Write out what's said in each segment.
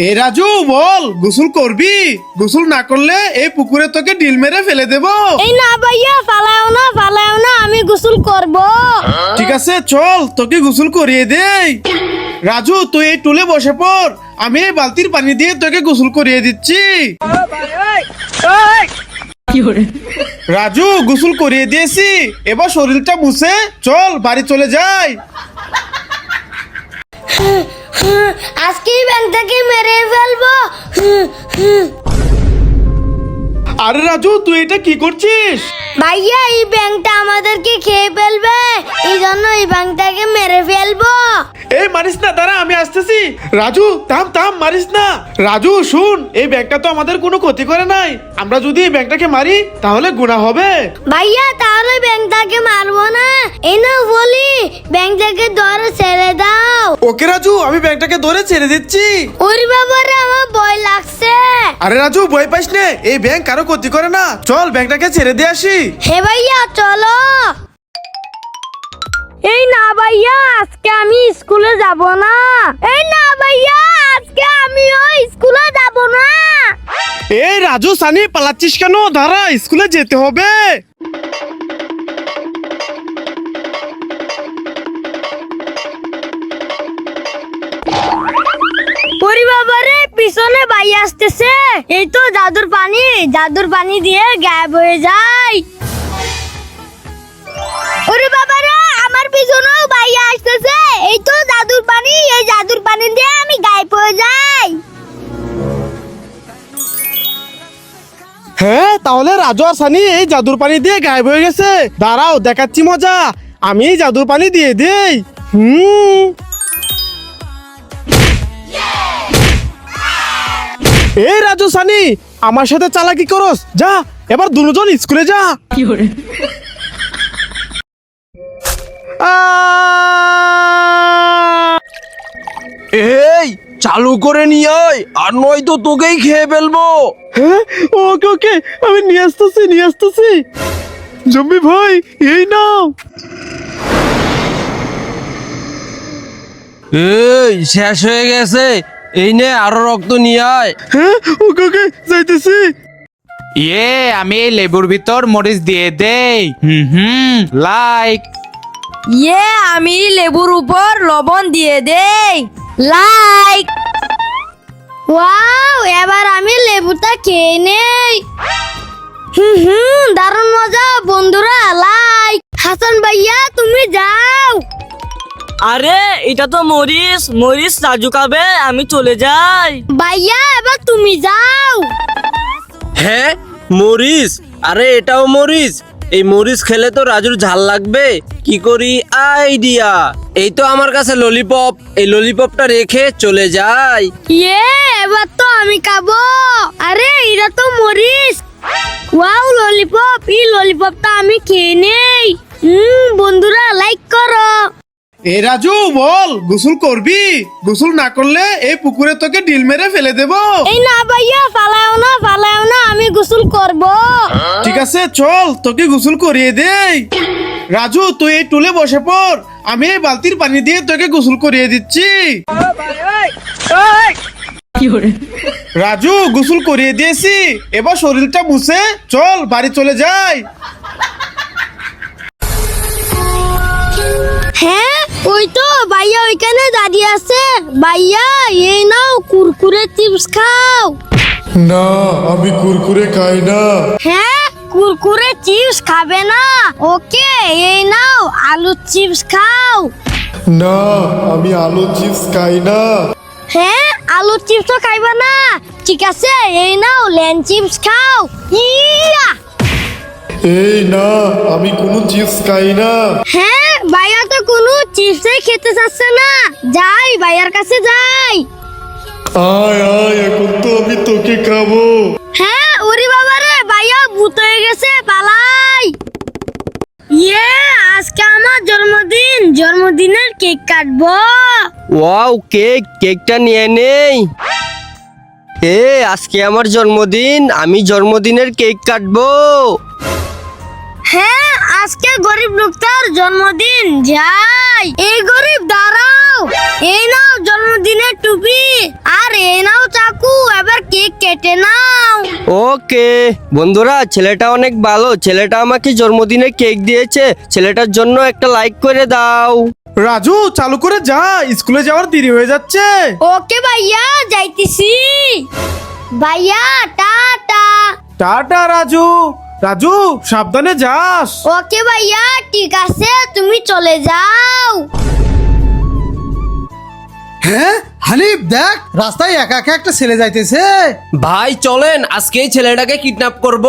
এ রাজু বল, গোসল করবি? গোসল না করলে এই পুকুরে তোকে ডিল মেরে ফেলে দেব। এই না ভাইয়া, ফালাও না, আমি গোসল করব। ঠিক আছে চল, তোকে গোসল করিয়ে দেই। রাজু তুই এই টুলে বসে পড়, আমি এই বালতির পানি দিয়ে তোকে গোসল করিয়ে দিচ্ছি। রাজু গোসল করিয়ে দিয়েছি, এবার শরীরটা মুছে চল বাড়ি চলে যাই। আজকেই ব্যাংকটাকে মেরে ফেলবো। আরে রাজু তুই এটা কি করছিস? ভাইয়া এই ব্যাংকটা আমাদেরকে খেয়ে ফেলবে, এই জন্য এই ব্যাংকটাকে মেরে ফেলবো। এই মারিস না, দাঁড়া আমি আসতেছি। রাজু থাম মারিস না। রাজু শুন, এই ব্যাংকটা তো আমাদের কোনো ক্ষতি করে নাই, আমরা যদি এই ব্যাংকটাকে মারি তাহলে গুনাহ হবে। ভাইয়া তাহলে ব্যাংকটাকে মারবো না, এই না বলি ব্যাংকটাকে ধরে ছেড়ে দাও। ওকে রাজু, আমি ব্যাংকটাকে ধরে ছেড়ে দিচ্ছি। ওরে বাবারে, আমার ভয় লাগছে। আরে রাজু ভয় পাইস না, এই ব্যাংক কারো ক্ষতি করে না, চল ব্যাংকটাকে ছেড়ে দিয়ে আসি। হে ভাইয়া চলো। এই না ভাইয়া, আজকে আমি স্কুলে যাব না। এই না ভাইয়া, আজকে আমিও স্কুলে যাব না। এই রাজু সানি পালাচ্ছিস কেন? দাঁড়া, স্কুলে যেতে হবে। ওরে বাবারে, পিছনে ভাই আসতেছে। এই তো জাদুর পানি দিয়ে গায়েব হয়ে যায়। ওরে বাবারে, আমার পিছনেও ভাই আসতেছে। এই তো জাদুর পানি, এই জাদুর পানি দিয়ে আমি গায়েব হয়ে যাই। হ্যাঁ, তাহলে রাজু আর সানি এই জাদুর পানি দিয়ে গায়েব হয়ে গেছে। দাঁড়াও দেখাচ্ছি মজা, আমি এই জাদুর পানি দিয়ে দেই। এই রাজু সানি, আমার সাথে চালাকি করস? যা এবার দুজন স্কুলে যা। এই চালু করে নিয়ে আয়, আর নয়তো তোকেই খেয়ে ফেলবো। হ্যাঁ ওকে ওকে, আমি নিয়ে আসতেছি। জম্বি ভাই এই নাও। এই শেষ হয়ে গেছে, এই নে আরো রক্ত নিয়ে আয়। হ্যাঁ ওকে ওকে, যাইতেছি। আমি এই লেবুর ভিতর মরিচ দিয়ে দেই। লাইক। আমি লেবুর উপর লবণ দিয়ে দেই। লাইক। ওয়াও, এবার আমি লেবুটা খেয়ে নেই। দারুণ মজা বন্ধুরা। লাইক। হাসান ভাইয়া তুমি যাও। আরে এটা তো মরিচ রাজু খাবে, আমি চলে যাই। ভাইয়া এবার তুমি যাও। হ্যাঁ মরিচ, আরে এটাও মরিচ। এই মরিচ খেলে তো রাজুর ঝাল লাগবে, কি করি আইডিয়া। এই তো আমার কাছে ললিপপ, এই ললিপপটা রেখে চলে যাই। এবার তো আমি খাবো। আরে এটা তো মরিচ। ওয়াও ললিপপ, এই ললিপপটা আমি খেয়ে নেই। বন্ধুরা লাইক করো। এ রাজু বল, গোসল করবি? গোসল না করলে এই পুকুরে তোকে ডিল মেরে ফেলে দেব। এই না ভাইয়া, ফালাও না, আমি গোসল করব। ঠিক আছে চল, তোকে গোসল করিয়ে দেই। রাজু তুই এই টুলে বসে পড়, আমি এই বালতির পানি দিয়ে তোকে গোসল করিয়ে দিচ্ছি। রাজু গোসল করিয়ে দিয়েছি, এবার শরীরটা মুছে চল বাড়ি চলে যাই। হ্যাঁ ওই তো ভাইয়া ওইখানে দাঁড়িয়ে আছে। ভাইয়া এই নাও কুরকুরে চিপস খাও। না, আমি কুরকুরে খাই না। হ্যাঁ কুরকুরে চিপস খাবে না? ওকে, এই নাও আলুর চিপস খাও। না, আমি আলু চিপস খাই না। হ্যাঁ আলুর চিপসও খাইবা না? ঠিক আছে, এই নাও লেন চিপস খাও। ইয়া! এই না, আমি কোনো চিপস খাই না। হ্যাঁ ভাইয়া তো কোনো চিপসই খেতে চাচ্ছে না। যাই ভাইয়ার কাছে যাই। আয় আয়, এখন তো আমি তোকে খাবো। হ্যাঁ ওরে বাবারে, ভাইয়া ভূত হয়ে গেছে, পালাই। আজকে আমার জন্মদিনের কেক কাটবো। ওয়াও কেকটা নিয়ে নেই। আজকে আমার জন্মদিন, আমি জন্মদিনের কেক কাটবো। হ্যাঁ আজকে গরিব লোকটার জন্মদিন যাই। এই গরিব দাঁড়াও, এই নাও জন্মদিনের টুপি, আর এই নাও চাকু, এবার কেক কেটে নাও। ওকে বন্ধুরা, ছেলেটা অনেক ভালো, ছেলেটা আমাকে জন্মদিনে কেক দিয়েছে, ছেলেটার জন্য একটা লাইক করে দাও। রাজু চালু করে যা, স্কুলে যাওয়ার দেরি হয়ে যাচ্ছে। ওকে ভাইয়া, যাইতেছি। ভাইয়া টাটা। টাটা রাজু। রাজু সাবধানে যাস। ওকে ভাইয়া, ঠিক আছে, তুমি চলে যাও। হ্যাঁ হানিফ, দেখ রাস্তায় একা একা একটা ছেলে যাইতেছে। ভাই চলেন আজকে এই ছেলেটাকে কিডন্যাপ করব।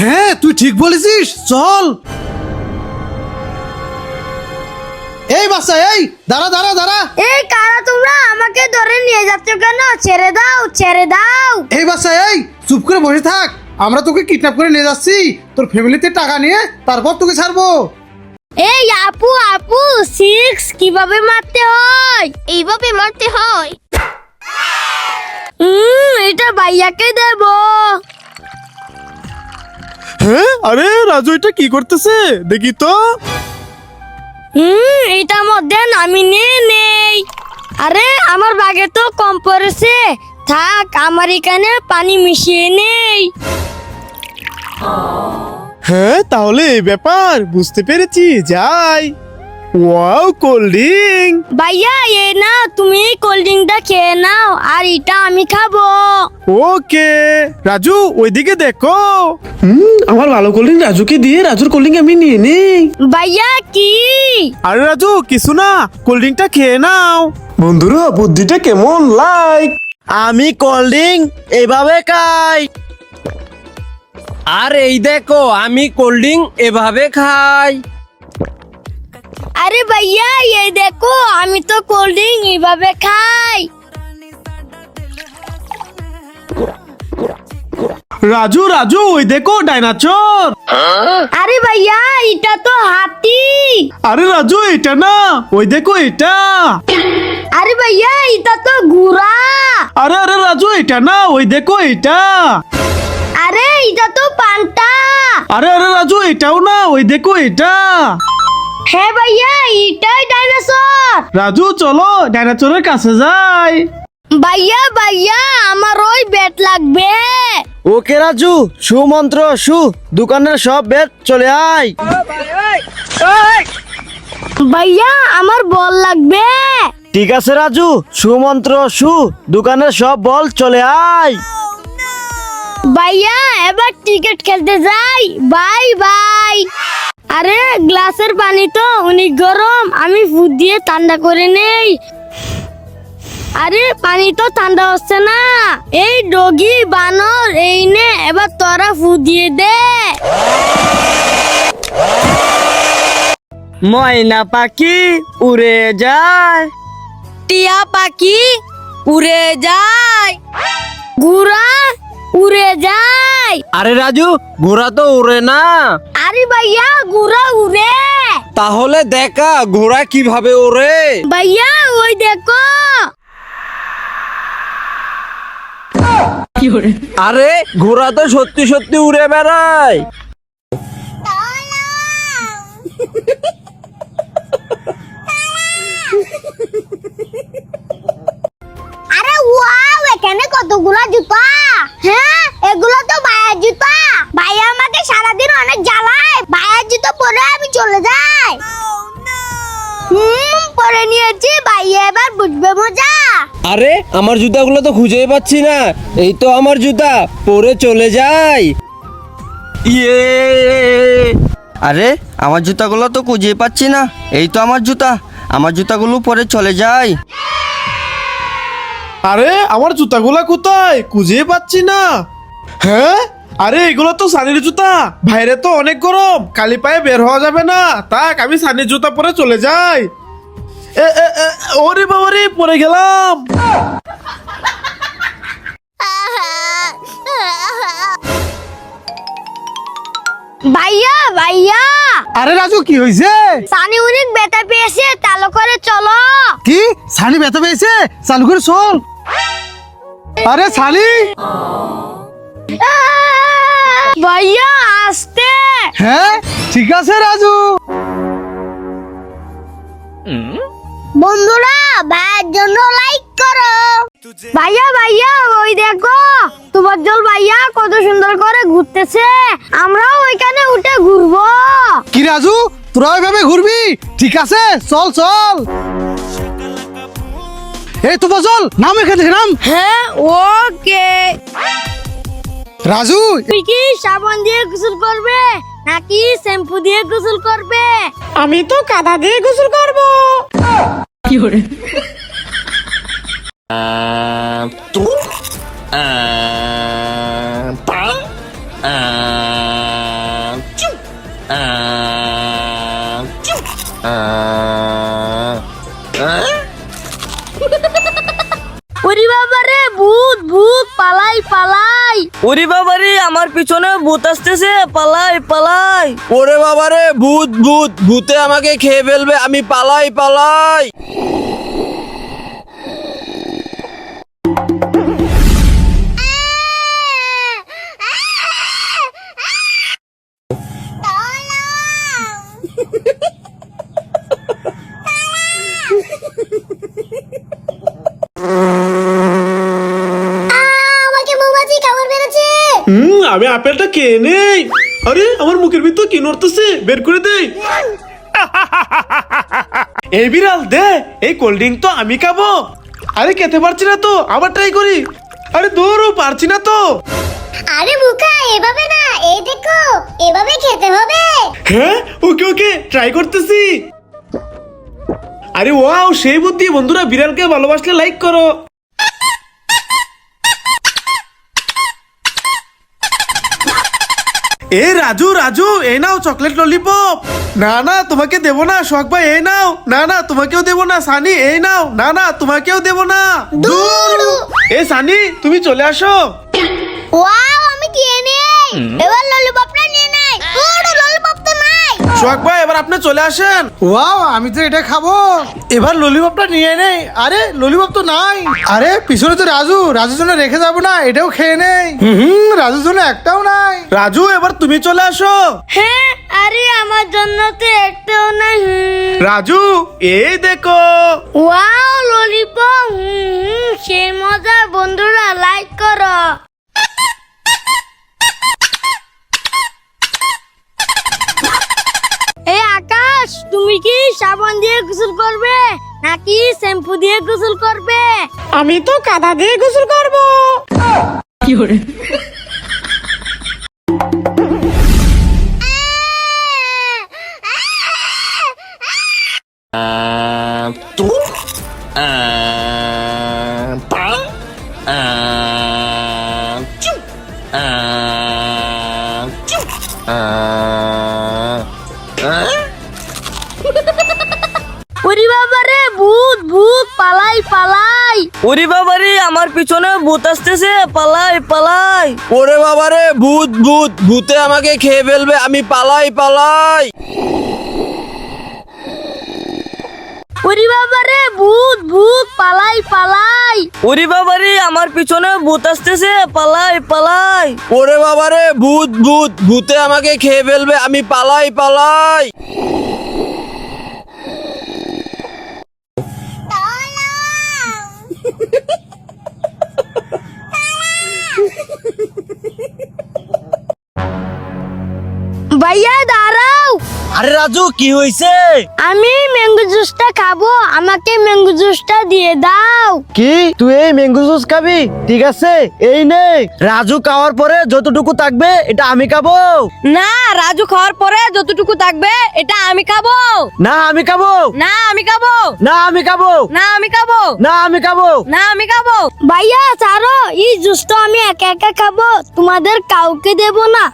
হ্যাঁ তুই ঠিক বলেছিস, চল। এই বাচ্চা, এই দাঁড়া দাঁড়া দাঁড়া। এই কারা তোমরা, আমাকে ধরে নিয়ে যাচ্ছ কেন? ছেড়ে দাও, ছেড়ে দাও। এই বাচ্চা, এই চুপ করে বসে থাক, আমরা তোকে কিডন্যাপ করে নিয়ে যাচ্ছি, তোর ফ্যামিলিতে টাকা নিয়ে তারপর তোকে ছাড়বো। এই আপু আপু, সিক্স কিভাবে মারতে হয়? এইভাবে মারতে হয়। এটা ভাইয়াকে দেব। হ্যাঁ, আরে রাজু এটা কি করতেছে দেখি তো। এটার মধ্যে নামিয়ে নেই। আরে আমার বাগে তো কম পড়েছে, থাক আমার এখানে পানি মিশিয়ে নেই। হ্যাঁ তাহলে এই ব্যাপার, বুঝতে পেরেছি, যাই। Wow, cold drink. ভাইয়া এ না, তুমি কোল্ড ড্রিঙ্কটা খেয়ে নাও, আর এটা আমি খাবো। ওকে রাজু, ওইদিকে দেখো। আমার ভালো কোল্ড ড্রিঙ্ক রাজুকে দিয়ে রাজুর কোল্ড ড্রিঙ্ক আমি নিয়ে নিই। ভাইয়া কি? আরে রাজু কিছু না, কোল্ড ড্রিঙ্কটা খেয়ে নাও। বন্ধুরা বুদ্ধিটা কেমন, লাইক। আমি কোল্ড ড্রিঙ্ক এভাবে খাই, আর এই দেখো আমি কোল্ড ড্রিঙ্ক এভাবে খাই। আরে ভাইয়া এই দেখো, আমি তো কোল্ড ড্রিঙ্ক এইভাবে খাই। রাজু রাজু ওই দেখো ডাইনাচর। আরে ভাইয়া এটা তো হাতি। আরে রাজু এটা না, ওই দেখো এটা। আরে ভাইয়া এটা তো ঘোড়া। আরে আরে রাজু এটা না, ওই দেখো এটা। আরে এটা তো পান্তা। আরে আরে রাজু এটাও না, ওই দেখো এটা। হ্যাঁ ভাইয়া এটাই ডাইনোসর। রাজু চলো ডাইনাচরের কাছে যাই। ভাইয়া ভাইয়া আমার ওই ব্যাট লাগবে। ওকে রাজু, সুমন্ত্র সু, দোকানের সব বেদ চলে আয়। ভাইয়া আমার বল লাগবে। ঠিক আছে রাজু, সুমন্ত্র সু, দোকানের সব বল চলে আয়। ভাইয়া এবার টিকিট খেলতে যাই, বাই বাই। আরে গ্লাসের পানি তো অনেক গরম, আমি ফুট দিয়ে ঠান্ডা করে নেই। আরে পানি তো ঠান্ডা হচ্ছে না। এই ডগি বানর, এই নে এবার তোরা ফুট দিয়ে দে। ময়না পাখি উড়ে যায়, টিয়া পাখি উড়ে যায়, ঘোড়া উড়ে যায়। আরে রাজু ঘোড়া তো উড়ে না। আরে ভাইয়া ঘোড়া উড়ে। তাহলে দেখা ঘোড়া কিভাবে ওড়ে। ভাইয়া ওই দেখো। আরে ঘোড়া তো সত্যি সত্যি উড়ে বেড়ায়। আরে ওয়াও, এখানে কতগুলা জুতা। হ্যাঁ এগুলো তো ভাইয়ের জুতা। ভাইয়া আমাকে সারাদিন অনেক জ্বালায়, ভাইয়ের জুতা পরে আমি চলে যাই। পরে নিয়েছি, ভাইয়া এবার বুঝবে মজা। আরে আমার জুতাগুলো তো খুঁজেই পাচ্ছি না, এই তো আমার জুতা, পরে চলে যাই। ইয়ে, আরে আমার জুতাগুলো তো খুঁজে পাচ্ছি না, এই তো আমার জুতা, আমার জুতাগুলো পরে চলে যায়। আরে আমার জুতাগুলা কোথায়, খুঁজে পাচ্ছি না। হ্যাঁ আরে এগুলো তো সানির জুতা, বাইরে তো অনেক গরম, খালি পায়ে বের হওয়া যাবে না, তাক আমি সানির জুতা পরে চলে যাই। ওরে বাবারে, পরে গেলাম। ভাইয়া ভাইয়া, আরে রাজু কি হয়েছে? সানি অনেক ব্যথা পেয়েছে, চালু করে চলো। কি সানি ব্যথা পেয়েছে? চালু করে চল। আরে সানি। ভাইয়া আসতে। হ্যাঁ ঠিক আছে রাজু। বন্ধুরা ভাইয়ের জন্য লাইক করো। ভাইয়া ভাইয়া ওই দেখো তুফাজ্জল ভাইয়া কত সুন্দর করে ঘুরতেছে, আমরাও ওইখানে উঠে ঘুরবো। কি রাজু, তোরা ওইভাবে ঘুরবি? ঠিক আছে, চল চল। এই তো বজল, নাম এখান থেকে নাম। হ্যাঁ ওকে। রাজু, তুই কি সাবান দিয়ে গোসল করবে নাকি শ্যাম্পু দিয়ে গোসল করবে? আমি তো কাদা দিয়ে গোসল করবো। ওরে বাবারে ভূত ভূত, পালাই পালাই। ওরে বাবারে আমার পিছনে ভূত আসতেছে, পালাই পালাই। ওরে বাবারে ভূত ভূত, ভূতে আমাকে খেয়ে ফেলবে, আমি পালাই পালাই। আমাকে মৌমাছি কামড় মেরেছে। আমি আপেলটা খেয়ে নেই। আরে আমার মুখের ভিতর কি নড়তেছে, বের করে দেই। এই বিড়াল দে, এই কোল্ড ড্রিঙ্ক তো আমি খাবো। আরে খেতে পারছি না তো, আবার ট্রাই করি। আরে দৌড়ও পারছি না তো। আরে মুখা এভাবে না, এই দেখো এভাবে খেতে হবে। হ্যাঁ ওকে ওকে, ট্রাই করতেছি। আরে ওয়াও, সেই বুদ্ধি। বন্ধুরা বিড়ালকে ভালোবাসলে লাইক করো। এ রাজু রাজু, এই নাও চকলেট ললিপপ। না না তোমাকে দেবো না। শখ ভাই এই নাও। না না তোমাকেও দেবো না। সানি এই নাও। না না তোমাকেও দেবো না। দূর। এ সানি তুমি চলে আসো। ওয়াও আমি খেয়ে নেই, এবার ললিপপটা নিয়ে নেই। ওরে ললিপপ তো নাই। শখ ভাই এবার আপনি চলে আসেন। ওয়াও আমি তো এটা খাবো। এবার ললিপপটা নিয়ে নেই। আরে ললিপপ তো নাই। আরে পিছনে তো রাজু, রাজুর জন্য রেখে যাবো না, এটাও খেয়ে নেই। রাজুর জন্য একটাও নাই। রাজু এবার তুমি চলে আসো। হ্যাঁ আরে আমার জন্য তো একটাও নাই। রাজু এই দেখো। ওয়াও ললিপপ, সেই মজা। বন্ধুরা লাইক করো। এই আকাশ, তুমি কি সাবান দিয়ে গোসল করবে নাকি শ্যাম্পু দিয়ে গোসল করবে? আমি তো কাদা দিয়ে গোসল করবো। ওরে বাবারে ভূত ভূত, পালাই পালাই। ওরে বাবারে আমার পিছনে ভূত আসতেছে, পালাই পালাই। ওরে বাবারে ভূত ভূত, ভূতে আমাকে খেয়ে ফেলবে, আমি পালাই পালাই। ওরে বাবারে ভূত ভূত, পালাই পালাই। ওরে বাবারে আমার পিছনে ভূত আসতেছে, পালাই পালাই। ওরে বাবারে ভূত ভূত, ভূতে আমাকে খেয়ে ফেলবে, আমি পালাই পালাই। ভাইয়া দাঁড়াও। আরে রাজু কি হয়েছে? আমি ম্যাঙ্গো জুসটা খাবো, আমাকে ম্যাঙ্গো জুসটা দিয়ে দাও। কি তুই এই ম্যাঙ্গো জুস খাবি? ঠিক আছে এই নে। রাজু খাওয়ার পরে যতটুকু থাকবে এটা আমি খাবো। না, রাজু খাওয়ার পরে যতটুকু থাকবে এটা আমি খাবো। না আমি খাবো। না আমি খাবো। না আমি খাবো। না আমি খাবো। না আমি খাবো। না আমি খাবো। ভাইয়া ছাড়ো, এই জুসটা আমি একা একা খাবো, তোমাদের কাউকে দেব না।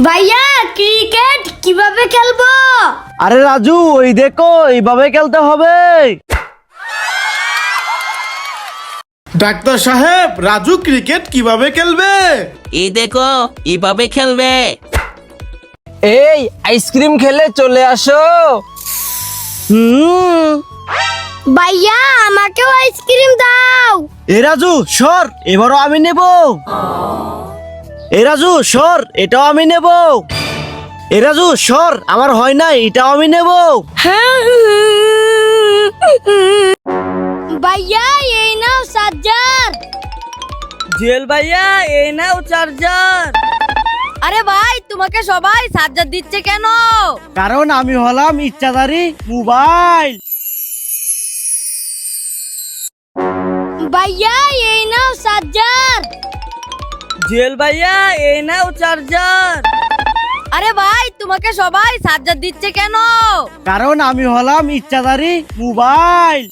ভাইয়া ক্রিকেট কিভাবে খেলবো? আরে রাজু ওই দেখো, এইভাবে খেলতে হবে। ডাক্তার সাহেব, রাজু ক্রিকেট কিভাবে খেলবে? এই দেখো এইভাবে খেলবে। এই আইসক্রিম খেলে চলে আসো। ভাইয়া আমাকেও আইসক্রিম দাও। এ রাজু সর, এবারও আমি নেব। এ রাজু সর, এটাও আমি নেব। এ রাজু সর, আমার হয় না, এটাও আমি নেব। ভাইয়া এই নাও চার্জার। জুয়েল ভাইয়া এই নাও চার্জার। আরে ভাই তোমাকে সবাই চার্জার দিচ্ছে কেন? কারণ আমি হলাম ইচ্ছাধারী মোবাইল। ভাইয়া এই নাও চার্জার। জুয়েল ভাইয়া এই নাও চার্জার। আরে ভাই তোমাকে সবাই চার্জার দিচ্ছে কেন? কারণ আমি হলাম ইচ্ছাধারী মোবাইল।